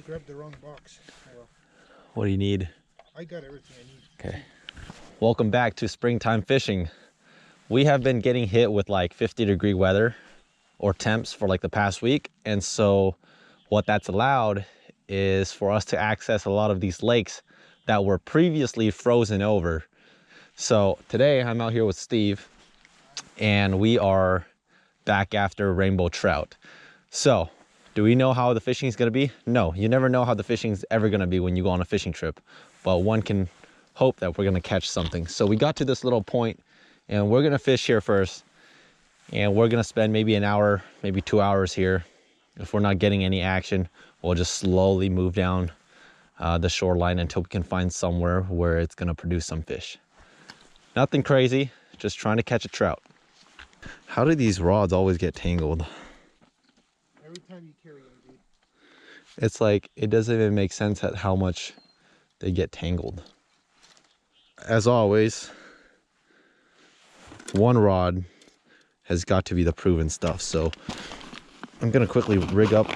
grabbed the wrong box. Oh, well. What do you need? I got everything I need. Okay. Welcome back to springtime fishing. We have been getting hit with like 50-degree weather or temps for like the past week. And so what that's allowed is for us to access a lot of these lakes that were previously frozen over. So today I'm out here with Steve and we are back after rainbow trout. So do we know how the fishing is going to be? No, you never know how the fishing is ever going to be when you go on a fishing trip, but one can hope that we're going to catch something. So we got to this little point and we're going to fish here first, and we're going to spend maybe an hour, maybe 2 hours here. If we're not getting any action, we'll just slowly move down the shoreline until we can find somewhere where it's going to produce some fish. Nothing crazy, just trying to catch a trout. How do these rods always get tangled? Every time you carry them, dude. It's like, it doesn't even make sense at how much they get tangled. As always, one rod has got to be the proven stuff. So I'm gonna quickly rig up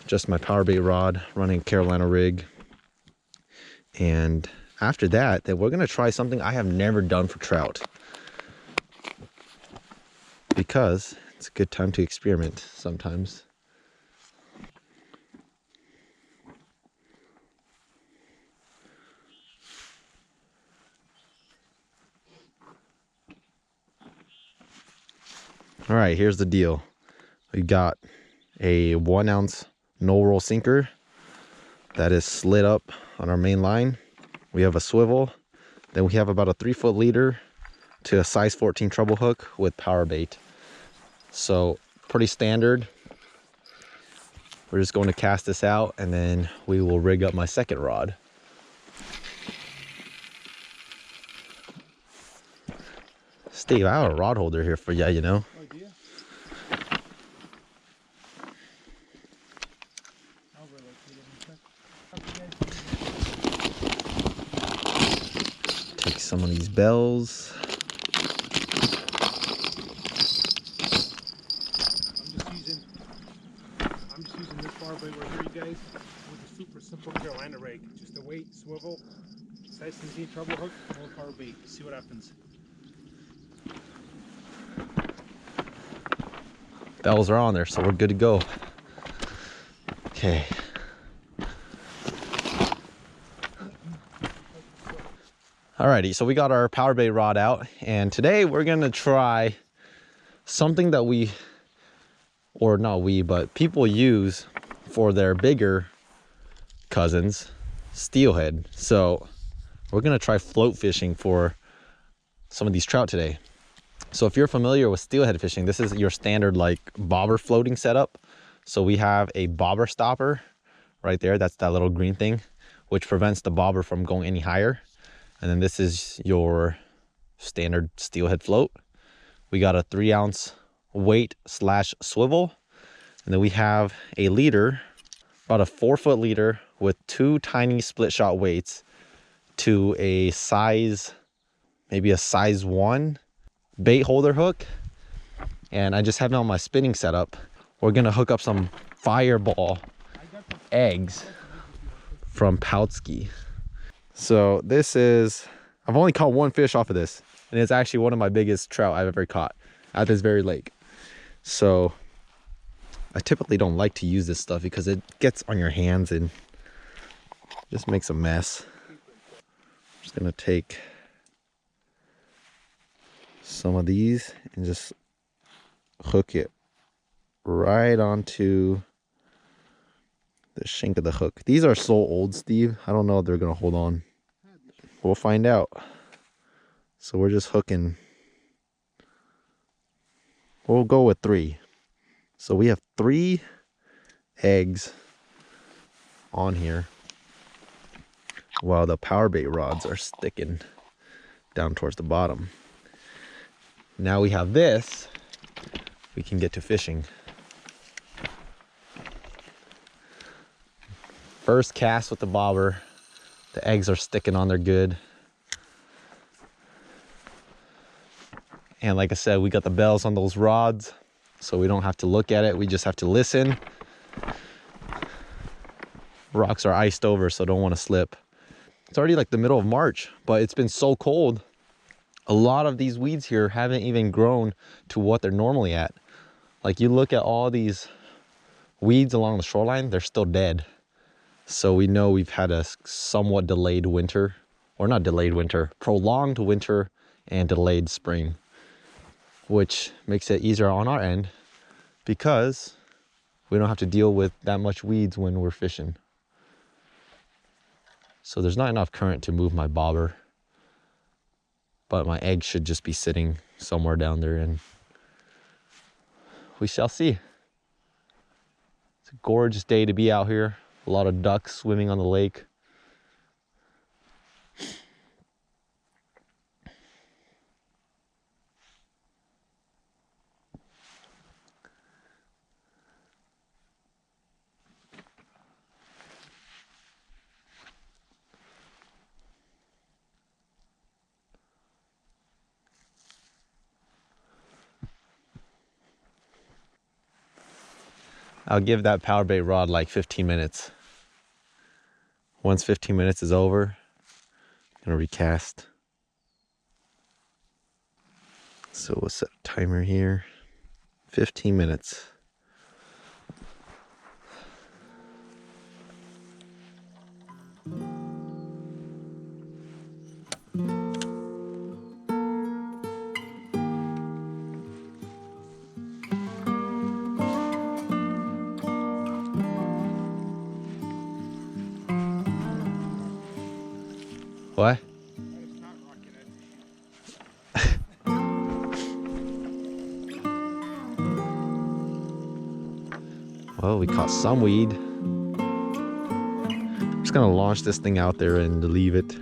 just my power bait rod, running Carolina rig. And after that, then we're gonna try something I have never done for trout, because it's a good time to experiment sometimes. All right, here's the deal. We got a 1 ounce no roll sinker that is slid up on our main line. We have a swivel. Then we have about a 3-foot leader to a size 14 treble hook with power bait. So pretty standard. We're just going to cast this out and then we will rig up my second rod. Steve, I have a rod holder here for you, you know. Oh, do you? I'll relocate it. Take some of these bells. I'm just using this power bait right here, you guys, with a super simple Carolina rig. Just a weight, swivel, size 17 treble hook, and one power bait. See what happens. Bells are on there, so we're good to go. Okay. Alrighty, so we got our power bait rod out, and today we're gonna try something that but people use for their bigger cousins, steelhead. So we're gonna try float fishing for some of these trout today. So if you're familiar with steelhead fishing, this is your standard like bobber floating setup. So we have a bobber stopper right there. That's that little green thing, which prevents the bobber from going any higher. And then this is your standard steelhead float. We got a 3 ounce weight / swivel. And then we have a leader, about a 4-foot leader with 2 tiny split shot weights to a size, maybe a size 1 bait holder hook. And I just have it on my spinning setup. We're gonna hook up some fireball eggs from Poutsky. So this is, I've only caught 1 fish off of this, and it's actually one of my biggest trout I've ever caught at this very lake. So I typically don't like to use this stuff because it gets on your hands and just makes a mess. I'm just gonna take some of these and just hook it right onto the shank of the hook. These are so old, Steve. I don't know if they're gonna hold on. We'll find out. So we're just hooking. We'll go with 3. So we have 3 eggs on here while the power bait rods are sticking down towards the bottom. Now we have this, we can get to fishing. First cast with the bobber. The eggs are sticking on there good. And like I said, we got the bells on those rods, so we don't have to look at it. We just have to listen. Rocks are iced over, so don't want to slip. It's already like the middle of March, but it's been so cold. A lot of these weeds here haven't even grown to what they're normally at. Like you look at all these weeds along the shoreline, they're still dead. So we know we've had a somewhat delayed winter, or not delayed winter, prolonged winter and delayed spring, which makes it easier on our end because we don't have to deal with that much weeds when we're fishing. So there's not enough current to move my bobber, but my egg should just be sitting somewhere down there, and we shall see. It's a gorgeous day to be out here. A lot of ducks swimming on the lake. I'll give that power bait rod like 15 minutes. Once 15 minutes is over, I'm gonna recast. So we'll set a timer here. 15 minutes. What? Well, we caught some weed. I'm just gonna launch this thing out there and leave it.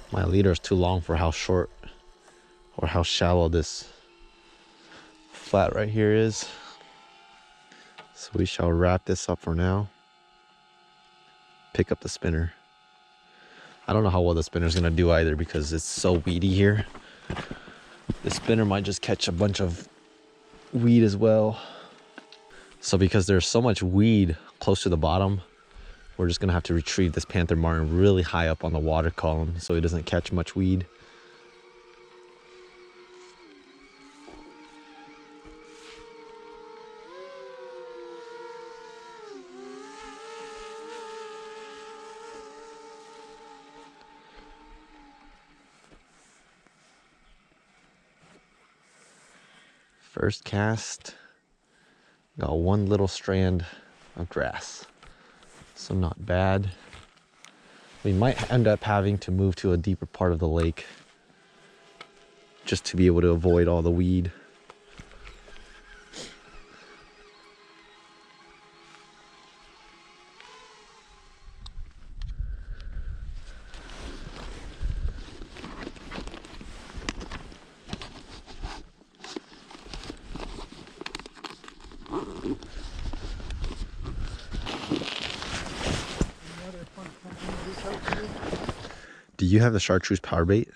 My leader is too long for how short or how shallow this flat right here is. So we shall wrap this up for now. Pick up the spinner. I don't know how well the spinner is gonna do either because it's so weedy here. The spinner might just catch a bunch of weed as well. So because there's so much weed close to the bottom, we're just gonna have to retrieve this panther martin really high up on the water column so it doesn't catch much weed. First cast, got one little strand of grass. So not bad. We might end up having to move to a deeper part of the lake just to be able to avoid all the weed. Do you have the chartreuse power bait?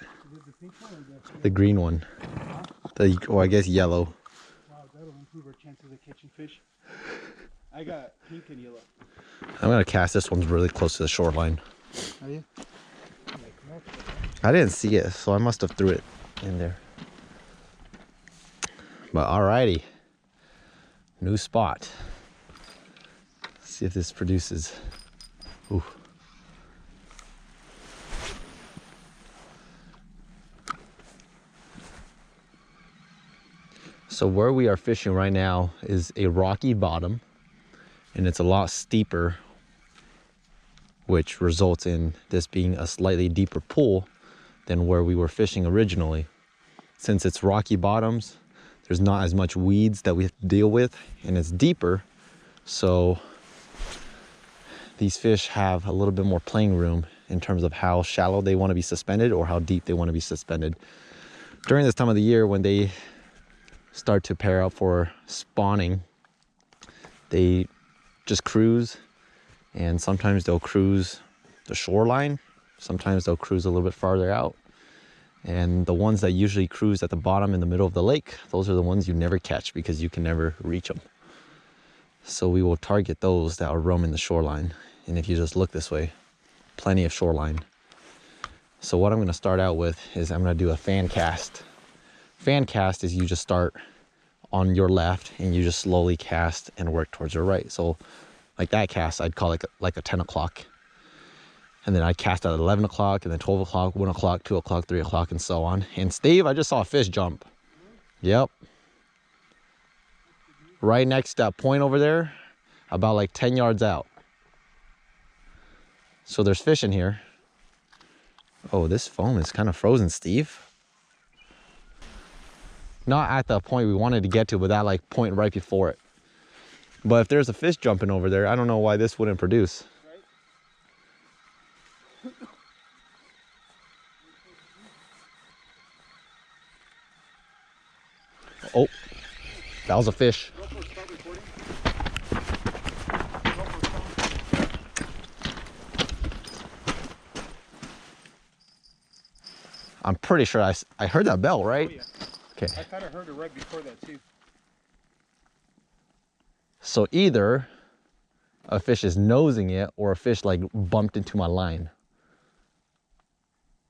The green one. The, or I guess yellow. Wow, that'll improve our chances of catching fish. I got pink and yellow. I'm gonna cast this one's really close to the shoreline. Are you? I didn't see it, so I must have threw it in there. But alrighty. New spot. Let's see if this produces. Ooh. So where we are fishing right now is a rocky bottom, and it's a lot steeper, which results in this being a slightly deeper pool than where we were fishing originally. Since it's rocky bottoms, there's not as much weeds that we have to deal with, and it's deeper, so these fish have a little bit more playing room in terms of how shallow they want to be suspended or how deep they want to be suspended. During this time of the year when they start to pair up for spawning, they just cruise, and sometimes they'll cruise the shoreline, sometimes they'll cruise a little bit farther out. And the ones that usually cruise at the bottom in the middle of the lake, those are the ones you never catch because you can never reach them. So we will target those that are roaming the shoreline. And if you just look this way, plenty of shoreline. So what I'm going to start out with is I'm going to do a fan cast. Fan cast is you just start on your left and you just slowly cast and work towards your right. So like that cast, I'd call it like a 10 o'clock. And then I'd cast at 11 o'clock and then 12 o'clock, 1 o'clock, 2 o'clock, 3 o'clock, and so on. And Steve, I just saw a fish jump. Yep. Right next to that point over there, about like 10 yards out. So there's fish in here. Oh, this foam is kind of frozen, Steve. Not at the point we wanted to get to, but that like point right before it. But if there's a fish jumping over there, I don't know why this wouldn't produce. Oh, that was a fish. I'm pretty sure I heard that bell, right? Oh, yeah. Okay. I thought I heard it right before that too. So either a fish is nosing it or a fish like bumped into my line.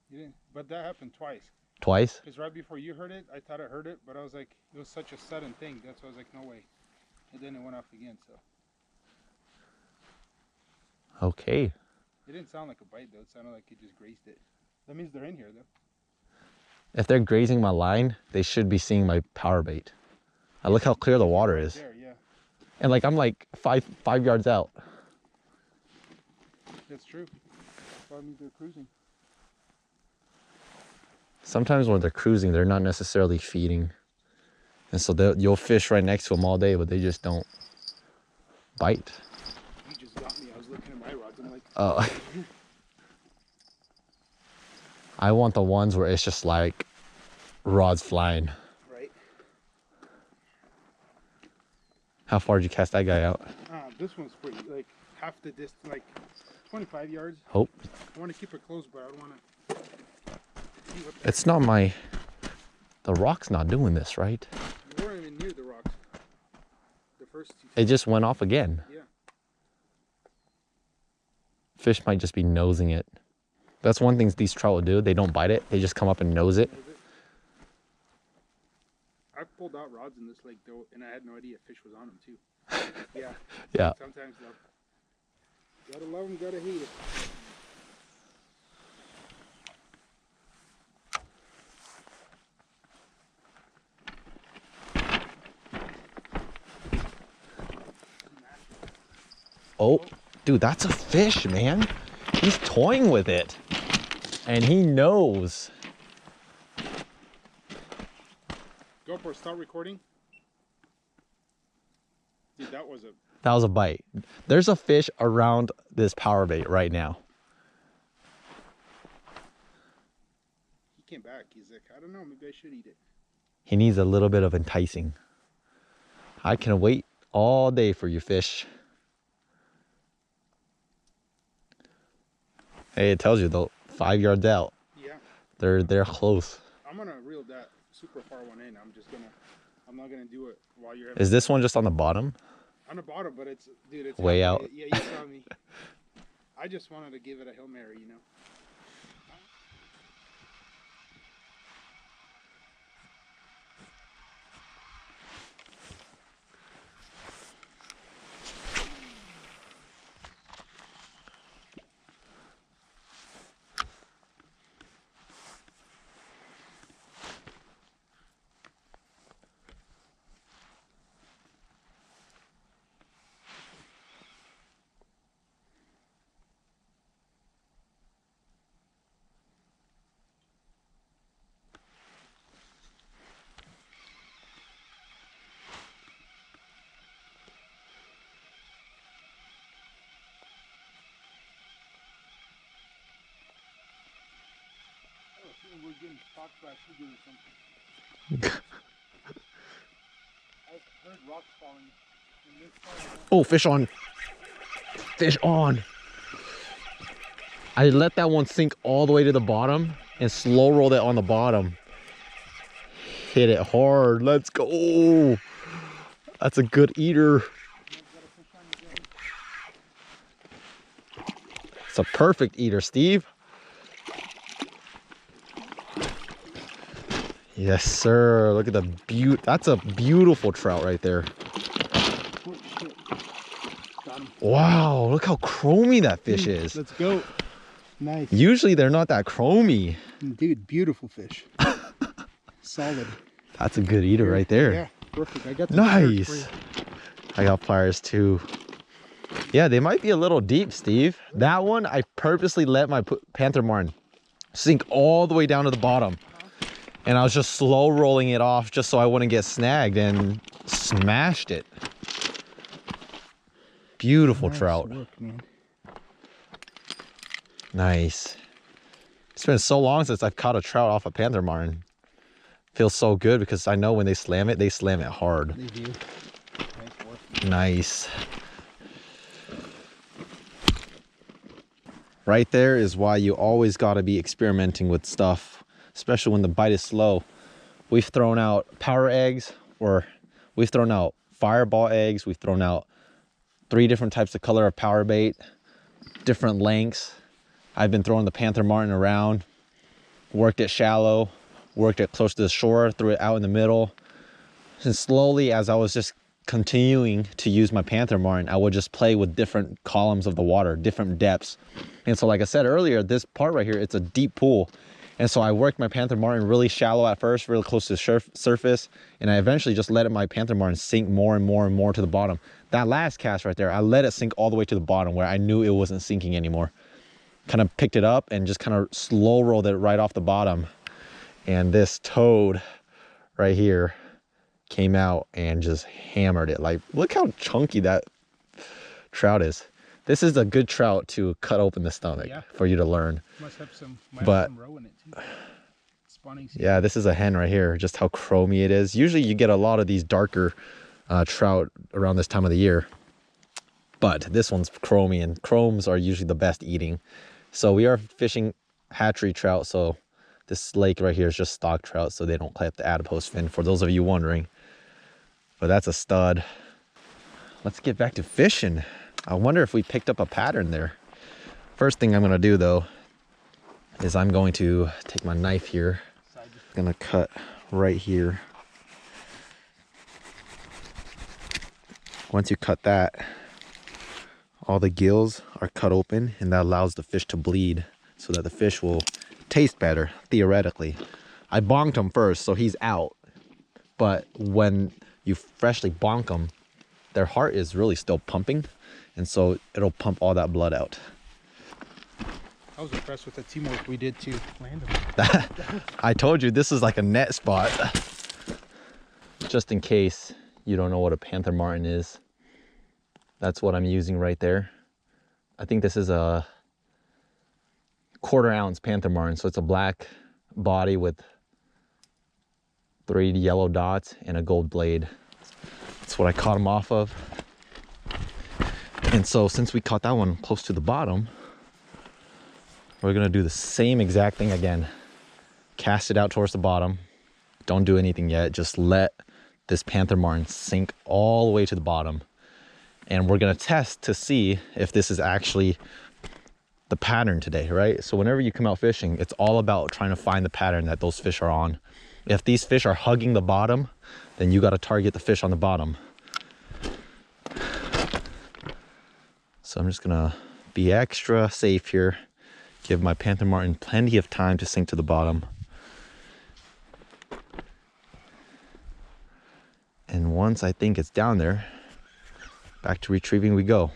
You didn't, but that happened twice. Twice? Because right before you heard it, I thought I heard it, but I was like, it was such a sudden thing. That's why I was like, no way. And then it went off again, so. Okay. It didn't sound like a bite though. It sounded like it just grazed it. That means they're in here though. If they're grazing my line, they should be seeing my power bait. I look how clear the water is. There, yeah. And like I'm like five yards out. That's true. That means they're cruising. Sometimes when they're cruising, they're not necessarily feeding. And so you'll fish right next to them all day, but they just don't bite. You just got me. I was looking at my rods. I'm like, Oh. I want the ones where it's just like rods flying. right. How far did you cast that guy out? This one's pretty, like half the distance, like 25 yards. Oh. I want to keep it close, but I don't want to. It's not my... The rock's not doing this, right? You weren't even near the rocks. The first two. It just went off again. Yeah. Fish might just be nosing it. That's one thing these trout will do. They don't bite it. They just come up and nose it. I pulled out rods in this lake though, and I had no idea fish was on them too. Yeah. Yeah. Sometimes though. Gotta love them, gotta hate it. Oh, dude, that's a fish, man. He's toying with it. And he knows. Go for it. Start recording. Dude, that was He came back. He's like, I don't know, maybe I should eat it. He needs a little bit of enticing. I can wait all day for you, fish. Hey, it tells you though, 5 yards out. Yeah. They're close. I'm gonna reel that super far one in. I'm not gonna do it while you're. Is this one just on the bottom? On the bottom, but it's, dude, it's way out. Yeah, you saw me. I just wanted to give it a Hail Mary, you know. We're getting stalked by a cougar or something. There's rocks falling in this part. Oh, fish on. Fish on. I let that one sink all the way to the bottom and slow rolled it on the bottom. Hit it hard. Let's go. That's a good eater. It's a perfect eater, Steve. Yes, sir. Look at the beaut. That's a beautiful trout right there. Oh, shit. Got him. Wow, look how chromy that fish is. Let's go. Nice. Usually they're not that chromy. Dude, beautiful fish. Solid. That's a good eater right there. Yeah, perfect. I got the Nice. I got pliers too. Yeah, they might be a little deep, Steve. That one, I purposely let my panther martin sink all the way down to the bottom. And I was just slow rolling it off just so I wouldn't get snagged, and smashed it. Beautiful trout. Work, man. Nice. It's been so long since I've caught a trout off a panther martin. Feels so good because I know when they slam it hard. They do. Nice work. Nice. Right there is why you always got to be experimenting with stuff, especially when the bite is slow. We've thrown out power eggs, or we've thrown out fireball eggs. We've thrown out 3 different types of color of power bait, different lengths. I've been throwing the panther martin around, worked it shallow, worked it close to the shore, threw it out in the middle. And slowly, as I was just continuing to use my panther martin, I would just play with different columns of the water, different depths. And so like I said earlier, this part right here, it's a deep pool. And so I worked my panther martin really shallow at first, really close to the surface. And I eventually just let my panther martin sink more and more and more to the bottom. That last cast right there, I let it sink all the way to the bottom where I knew it wasn't sinking anymore. Kind of picked it up and just kind of slow rolled it right off the bottom. And this toad right here came out and just hammered it. Like, look how chunky that trout is. This is a good trout to cut open the stomach for you to learn. Must have some, roe in it too. Spawning season. Yeah, this is a hen right here. Just how chromy it is. Usually you get a lot of these darker trout around this time of the year, but this one's chromy, and chromes are usually the best eating. So we are fishing hatchery trout. So this lake right here is just stock trout, so they don't clip the adipose fin, for those of you wondering. But that's a stud. Let's get back to fishing. I wonder if we picked up a pattern there. First thing I'm gonna do though is I'm going to take my knife here. I'm gonna cut right here. Once you cut that, all the gills are cut open, and that allows the fish to bleed so that the fish will taste better, theoretically. I bonked him first, so he's out. But when you freshly bonk them, their heart is really still pumping, and so it'll pump all that blood out. I was impressed with the teamwork we did to land them. I told you this is like a net spot. Just in case you don't know what a panther martin is, that's what I'm using right there. I think this is a 1/4 ounce panther martin, so it's a black body with 3 yellow dots and a gold blade. That's what I caught him off of. And so since we caught that one close to the bottom, we're gonna do the same exact thing again. Cast it out towards the bottom. Don't do anything yet. Just let this panther martin sink all the way to the bottom. And we're gonna test to see if this is actually the pattern today, right? So whenever you come out fishing, it's all about trying to find the pattern that those fish are on. If these fish are hugging the bottom, then you gotta target the fish on the bottom. So I'm just gonna be extra safe here. Give my panther martin plenty of time to sink to the bottom. And once I think it's down there, back to retrieving we go.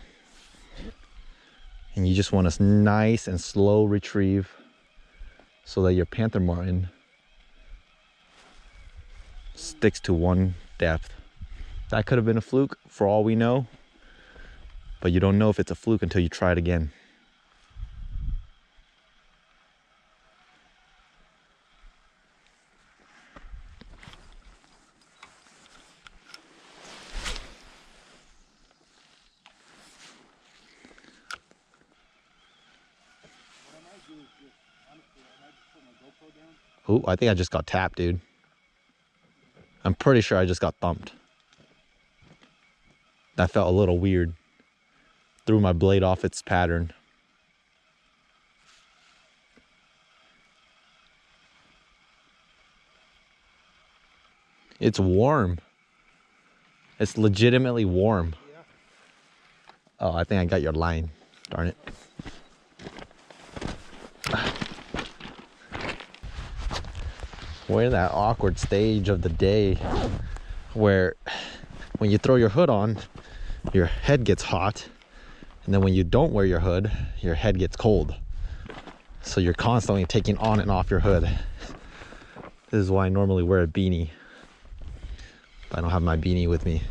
And you just want a nice and slow retrieve so that your panther martin sticks to one depth. That could have been a fluke for all we know, but you don't know if it's a fluke until you try it again. do is just, honestly, I might just put my GoPro down. Ooh, I think I just got tapped, dude. I'm pretty sure I just got thumped. That felt a little weird. Threw my blade off its pattern. It's warm. It's legitimately warm. Yeah. Oh, I think I got your line. Darn it. We're in that awkward stage of the day where when you throw your hood on, your head gets hot. And then when you don't wear your hood, your head gets cold. So you're constantly taking on and off your hood. This is why I normally wear a beanie. But I don't have my beanie with me.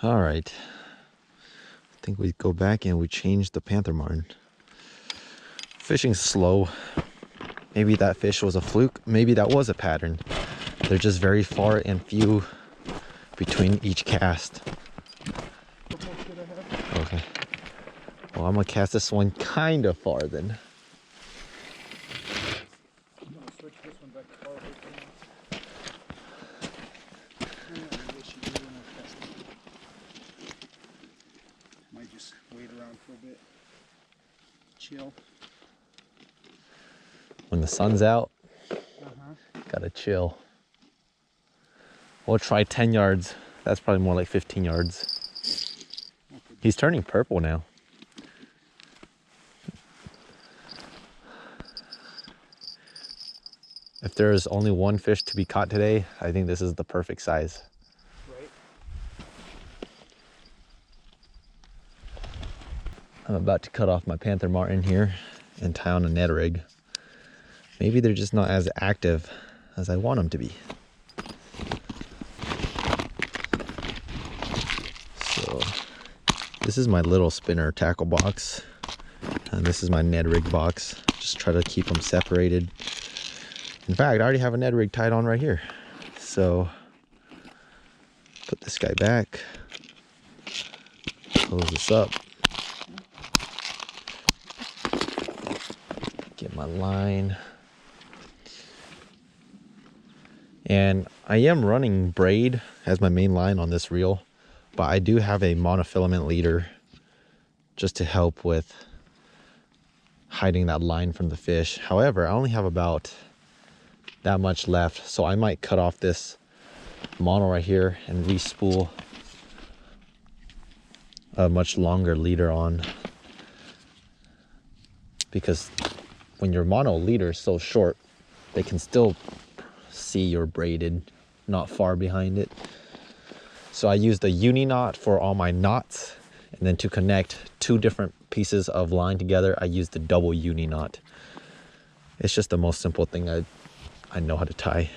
All right. I think we go back and we change the panther martin. Fishing's slow. Maybe that fish was a fluke. Maybe that was a pattern. They're just very far and few between each cast. Okay. Well, I'm gonna cast this one kind of far then. I'm gonna switch this one back to power hook. Might just wait around for a bit. Chill. When the sun's out, gotta chill. We'll try 10 yards. That's probably more like 15 yards. He's turning purple now. If there's only one fish to be caught today, I think this is the perfect size. Right. I'm about to cut off my panther martin here and tie on a Ned rig. Maybe they're just not as active as I want them to be. So this is my little spinner tackle box. And this is my Ned rig box. Just try to keep them separated. In fact, I already have a Ned rig tied on right here. So put this guy back. Close this up. Get my line. And I am running braid as my main line on this reel, but I do have a monofilament leader just to help with hiding that line from the fish. However, I only have about that much left, so I might cut off this mono right here and re-spool a much longer leader on, because when your mono leader is so short, they can still see you're braided not far behind it. So I use the uni knot for all my knots, and then to connect two different pieces of line together, I use the double uni knot. It's just the most simple thing I know how to tie.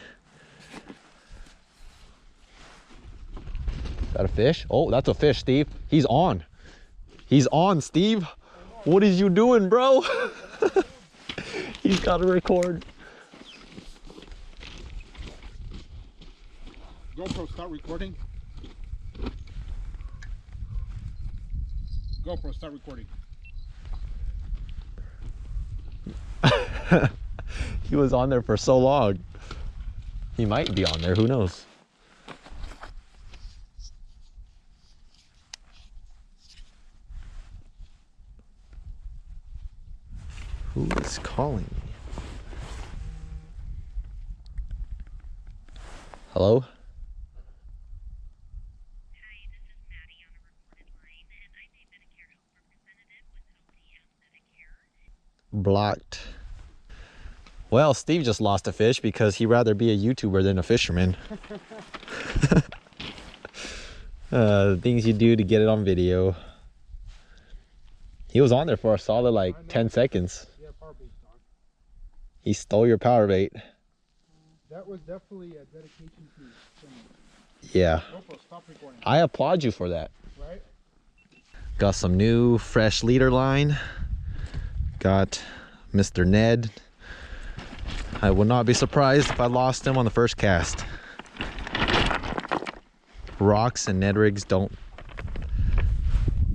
Is that a fish? Oh, that's a fish, Steve. He's on. He's on, Steve. What is you doing, bro? He's got to record. GoPro, start recording. GoPro, start recording. He was on there for so long. He might be on there, who knows? Who is calling me? Hello? Blocked. Well, Steve just lost a fish because he'd rather be a YouTuber than a fisherman. The things you do to get it on video. He was on there for a solid like 10 seconds. Yeah, power bait's gone. He stole your power bait. That was definitely a dedication to swimming. Yeah. GoPro, stop recording. I applaud you for that. Right? Got some new fresh leader line. got Mr. Ned. I would not be surprised if I lost him on the first cast. Rocks and Ned rigs don't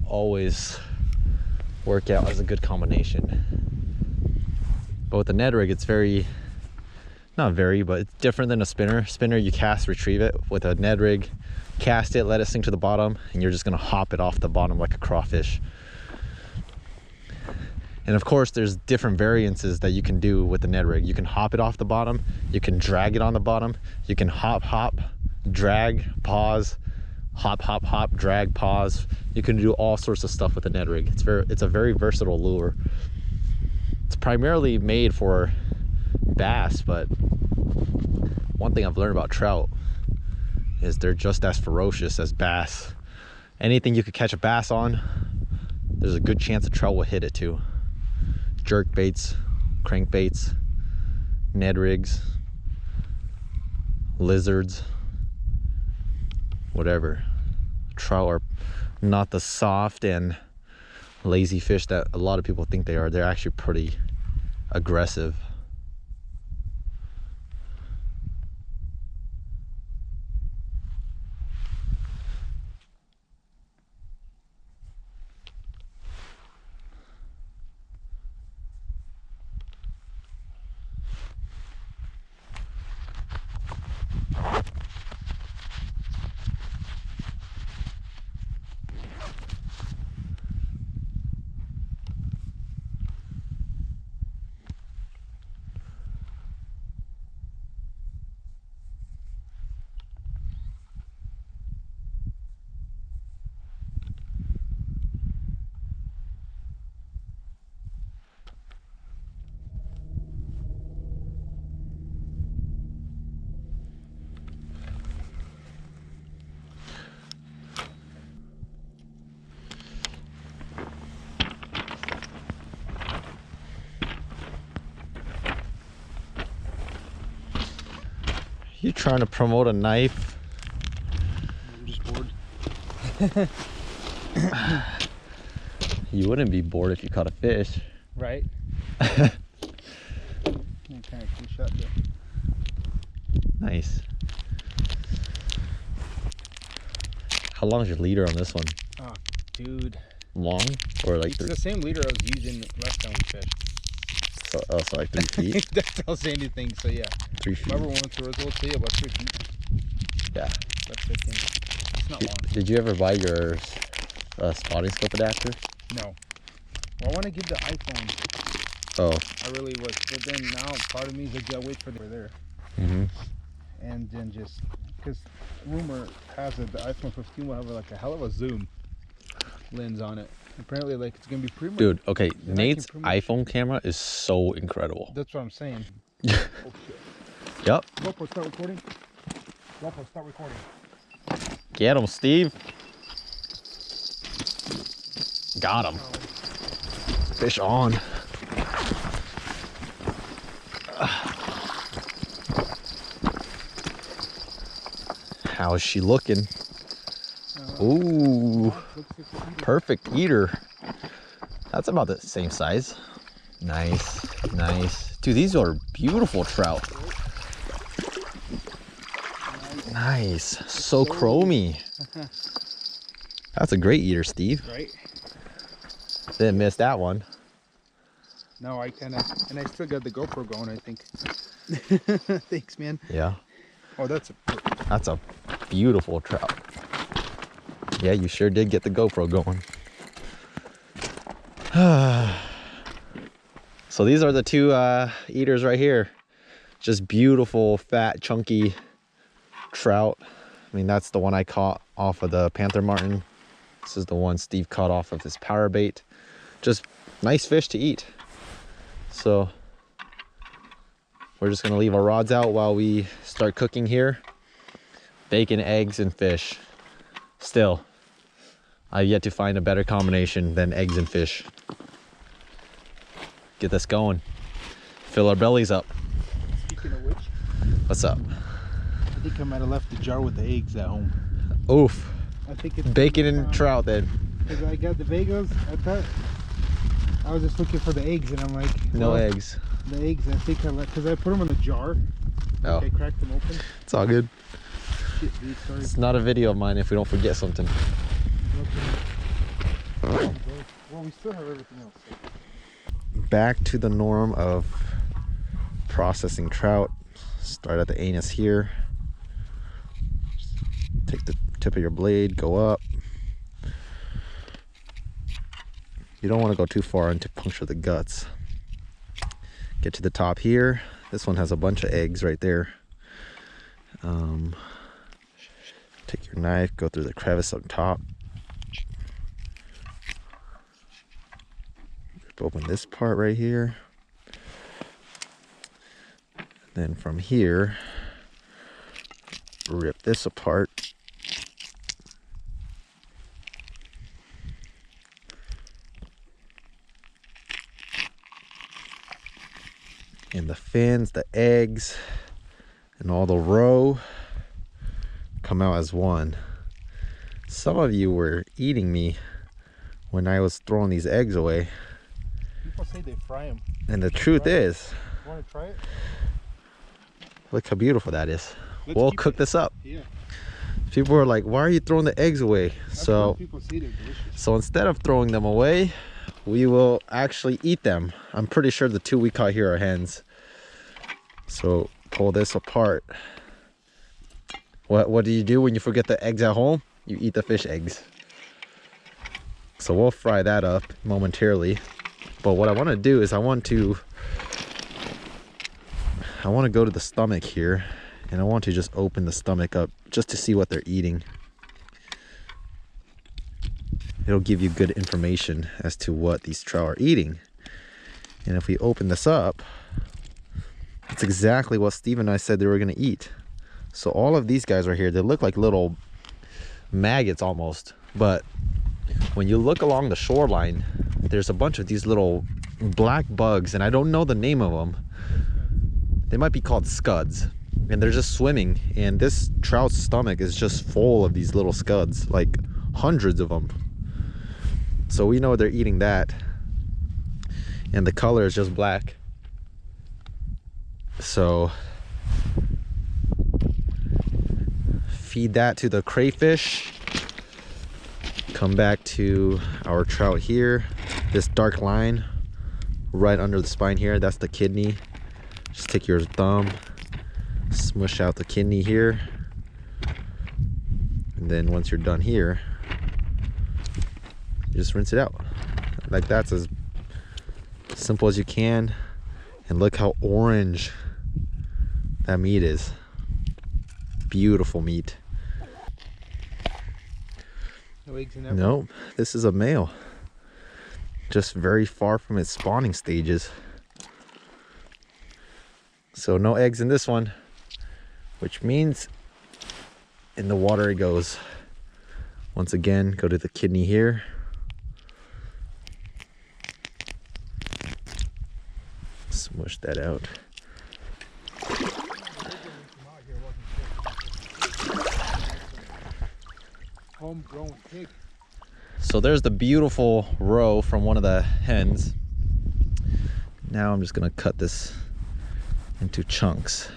always work out as a good combination. But with the Ned rig, it's not very, but it's different than a spinner. Spinner, you cast, retrieve it. With a Ned rig, cast it, let it sink to the bottom, and you're just gonna hop it off the bottom like a crawfish. And of course, there's different variances that you can do with the Ned rig. You can hop it off the bottom, you can drag it on the bottom, you can hop, drag, pause, hop, drag, pause. You can do all sorts of stuff with the Ned rig. It's a very versatile lure. It's primarily made for bass, but one thing I've learned about trout is they're just as ferocious as bass. Anything you could catch a bass on, there's a good chance a trout will hit it too. Jerk baits, crank baits, Ned rigs, lizards, whatever. Trout are not the soft and lazy fish that a lot of people think they are. They're actually pretty aggressive. You trying to promote a knife? I'm just bored. You wouldn't be bored if you caught a fish. Right? Kind of cool shot there. Nice. How long is your leader on this one? Oh, dude. Long or like It's three? the same leader I was using last time we fished. So like 3 feet? That tells you anything, so yeah. 3 feet. Whoever wants to result to you about 3 feet. Yeah. That's 15. It's not long. Did you ever buy your spotting scope adapter? No. Well, I want to give the iPhone. Oh. I really was. But then now part of me is like, yeah, wait for the there. Mm-hmm. And then just, because rumor has it the iPhone 15 will have like a hell of a zoom lens on it. Apparently, like, it's going to be pretty much. Dude, okay, Nate's iPhone camera is so incredible. That's what I'm saying. Oh, shit. Yep. GoPro, start recording. GoPro, start recording. Get him, Steve. Got him. Fish on. How is she looking? Ooh, perfect eater. That's about the same size. Nice, nice. Dude, these are beautiful trout. Nice, so chromy. That's a great eater, Steve. Right? Didn't miss that one. No, I kind of, and I still got the GoPro going, I think. Thanks, man. Yeah. Oh, that's a beautiful trout. Yeah, you sure did get the GoPro going. So these are the two eaters right here. Just beautiful, fat, chunky trout. I mean, that's the one I caught off of the Panther Martin. This is the one Steve caught off of his power bait. Just nice fish to eat. So we're just gonna leave our rods out while we start cooking here. Bacon, eggs, and fish. Still, I've yet to find a better combination than eggs and fish. Get this going. Fill our bellies up. Speaking of which, What's up? I think I might have left the jar with the eggs at home. Oof. I think it's Bacon and trout then. Because I got the Vegas. I was just looking for the eggs, and I'm like, No well, eggs. The eggs, I think I left, because I put them in a jar. Oh. I cracked them open. It's all good. Shit, dude, sorry. It's not a video of mine if we don't forget something. Well, we still have everything else. So. Back to the norm of processing trout. Start at the anus here. Take the tip of your blade, go up. You don't want to go too far in to puncture the guts. Get to the top here. This one has a bunch of eggs right there. Take your knife, go through the crevice up top. Open this part right here. Then from here, rip this apart. And the fins, the eggs, and all the roe come out as one. Some of you were eating me when I was throwing these eggs away. People say they fry them. And the truth is, You want to try it? look how beautiful that is. Let's We'll keep cook it. this up. Yeah. People are like, why are you throwing the eggs away? So People say they're delicious. So instead of throwing them away, we will actually eat them. I'm pretty sure the two we caught here are hens. So pull this apart. What do you do when you forget the eggs at home? You eat the fish eggs. So we'll fry that up momentarily. But what I want to do is I want to go to the stomach here, and I want to just open the stomach up just to see what they're eating. It'll give you good information as to what these trout are eating. And if we open this up, it's exactly what Steve and I said they were going to eat. So all of these guys right here, they look like little maggots almost. But when you look along the shoreline, there's a bunch of these little black bugs, and I don't know the name of them. They might be called scuds. And they're just swimming. And this trout's stomach is just full of these little scuds, like hundreds of them. So we know they're eating that. And the color is just black. So feed that to the crayfish. Come back to our trout here. This dark line right under the spine here, that's the kidney. Just take your thumb, smush out the kidney here. And then once you're done here, you just rinse it out. Like that's as simple as you can. And look how orange that meat is. Beautiful meat. No eggs in that. Nope, this is a male. Just very far from its spawning stages. So no eggs in this one, which means in the water it goes. Once again, go to the kidney here. Smush that out. Homegrown pig. So there's the beautiful roe from one of the hens. Now I'm just gonna cut this into chunks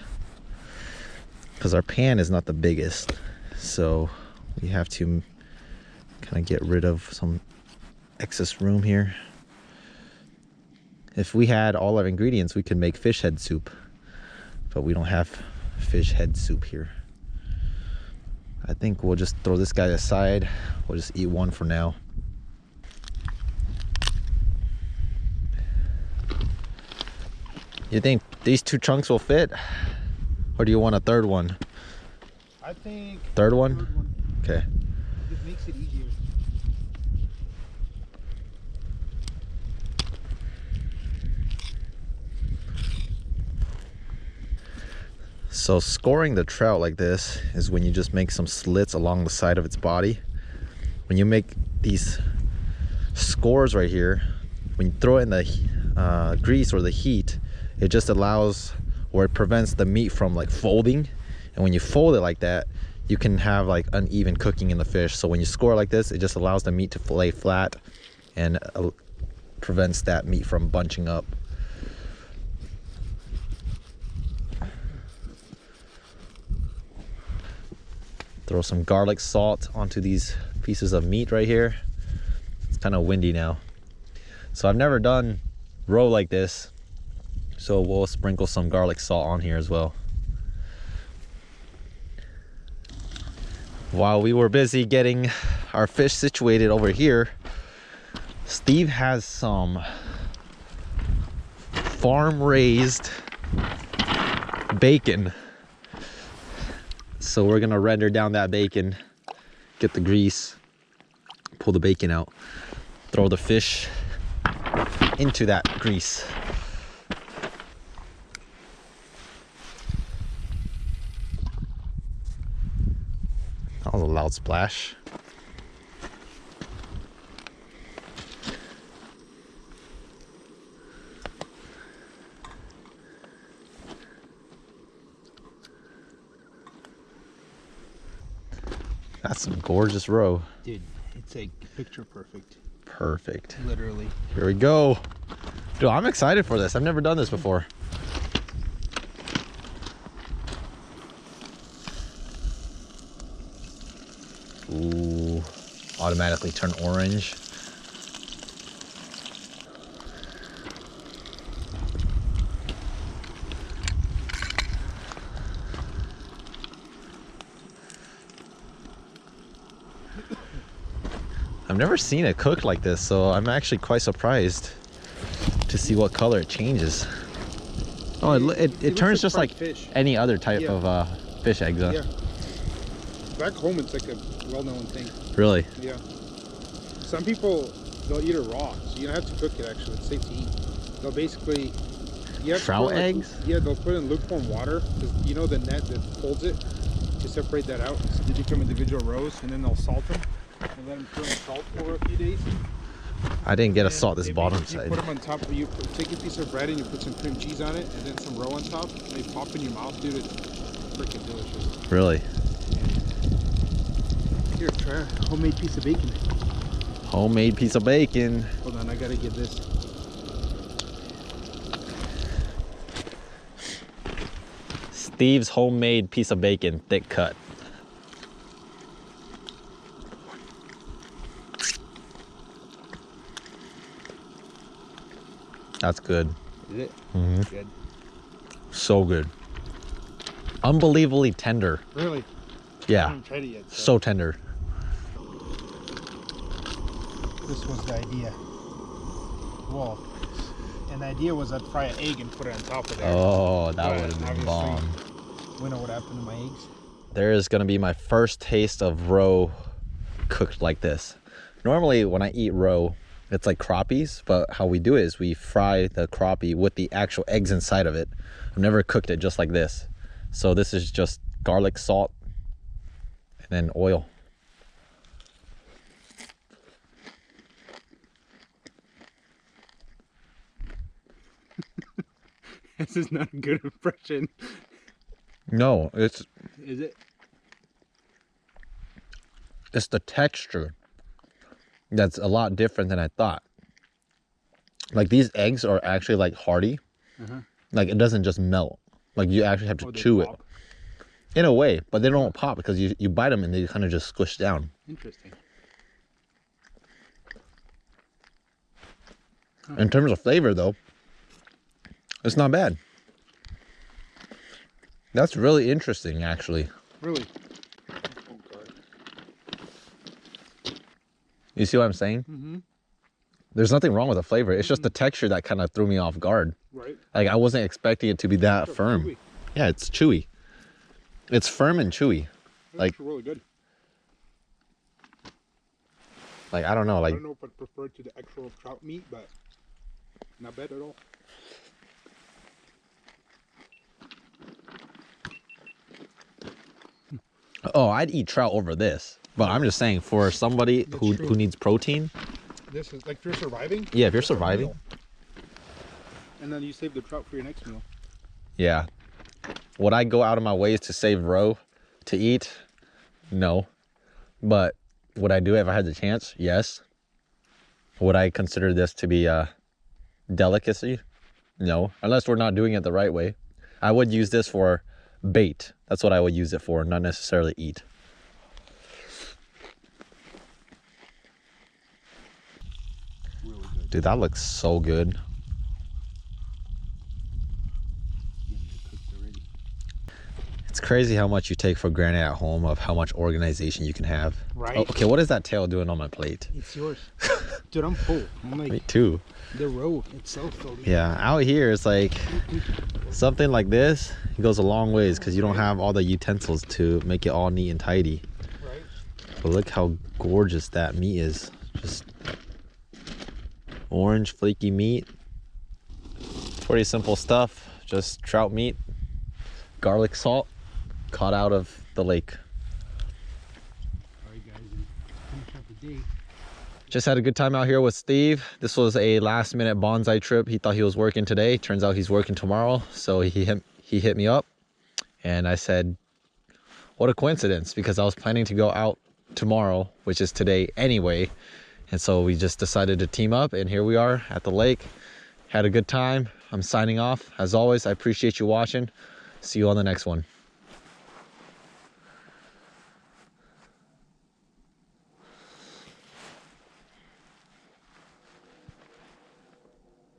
because our pan is not the biggest, so we have to kind of get rid of some excess room here. If we had all our ingredients, we could make fish head soup, but we don't have fish head soup here. I think we'll just throw this guy aside. We'll just eat one for now. You think these two chunks will fit? Or do you want a third one? I think Third one? third one. Okay. It makes it easier. So scoring the trout like this is when you just make some slits along the side of its body. When you make these scores right here, when you throw it in the grease or the heat, it just allows, or it prevents the meat from like folding. And when you fold it like that, you can have like uneven cooking in the fish. So when you score like this, it just allows the meat to lay flat and prevents that meat from bunching up. Throw some garlic salt onto these pieces of meat right here. It's kind of windy now. So I've never done roe like this, so we'll sprinkle some garlic salt on here as well. While we were busy getting our fish situated over here, Steve has some farm-raised bacon. So we're gonna render down that bacon, get the grease, pull the bacon out, throw the fish into that grease. That was a loud splash. That's some gorgeous roe. Dude, it's like picture perfect. Perfect. Literally. Here we go. Dude, I'm excited for this. I've never done this before. Ooh, automatically turn orange. I've never seen it cooked like this, so I'm actually quite surprised to see what color it changes. Oh, it turns just like fish. any other type of fish eggs. Yeah. Back home, it's like a well-known thing. Really? Yeah. Some people, they'll eat it raw, so you don't have to cook it. Actually, it's safe to eat. They'll basically Trout eggs? Yeah, they'll put it in lukewarm water, because you know the net that holds it, to separate that out. So they become individual rows, and then they'll salt them and let them turn the salt over a few days. I didn't get a salt this bottom You side. put them on top. Take a piece of bread and you put some cream cheese on it, and then some roe on top. And they pop in your mouth, dude. It's freaking delicious. Really? Here, try a homemade piece of bacon. Homemade piece of bacon. Hold on, I gotta get this. Steve's homemade piece of bacon, thick cut. That's good. Is it? Mm-hmm. Good. So good. Unbelievably tender. Really? I Yeah. haven't tried it yet. So tender. This was the idea. Well, and the idea was I'd fry an egg and put it on top of there. Oh, that But would have been obviously, bomb. We know what happened to my eggs. There is gonna be my first taste of roe cooked like this. Normally when I eat roe, it's like crappies, but how we do it is we fry the crappie with the actual eggs inside of it. I've never cooked it just like this. So this is just garlic, salt, and then oil. This is not a good impression. No, it's Is it? the texture that's a lot different than I thought. Like these eggs are actually like hearty. Like it doesn't just melt. Like you actually have to chew it. In a way, but they don't pop because you bite them and they kind of just squish down. Interesting. In terms of flavor though, it's not bad. That's really interesting actually. Really? Oh, God. You see what I'm saying? Mm-hmm. There's nothing wrong with the flavor. It's just the texture that kind of threw me off guard. Right. Like I wasn't expecting it to be that It's firm. chewy. Yeah, it's chewy. It's firm and chewy. Like- That's really good. Like I don't know, I like don't know if I'd prefer to the actual trout meat, but not bad at all. oh, I'd eat trout over this. But I'm just saying for somebody That's who true. needs protein, This is like if you're surviving. yeah, if you're it's a surviving, meal. And then you save the trout for your next meal. yeah. Would I go out of my ways to save roe to eat? No. But would I do it if I had the chance? Yes. Would I consider this to be a delicacy? No, unless we're not doing it the right way. I would use this for bait. That's what I would use it for, not necessarily eat. Really good. Dude, that looks so good. Yeah, they're cooked already. It's crazy how much you take for granted at home of how much organization you can have. Right. Oh, okay, what is that tail doing on my plate? It's yours. Dude, I'm full. I'm like, Me too. the row itself though. Yeah, out here it's like something like this, it goes a long ways because you don't have all the utensils to make it all neat and tidy. Right. But look how gorgeous that meat is. Just orange flaky meat. Pretty simple stuff. Just trout meat, garlic salt, caught out of the lake. Alright guys, and finish up the day. Just had a good time out here with Steve. This was a last minute bonsai trip. He thought he was working today. Turns out he's working tomorrow. So he hit me up and I said, what a coincidence, because I was planning to go out tomorrow, which is today anyway. And so we just decided to team up, and here we are at the lake. Had a good time. I'm signing off. As always, I appreciate you watching. See you on the next one.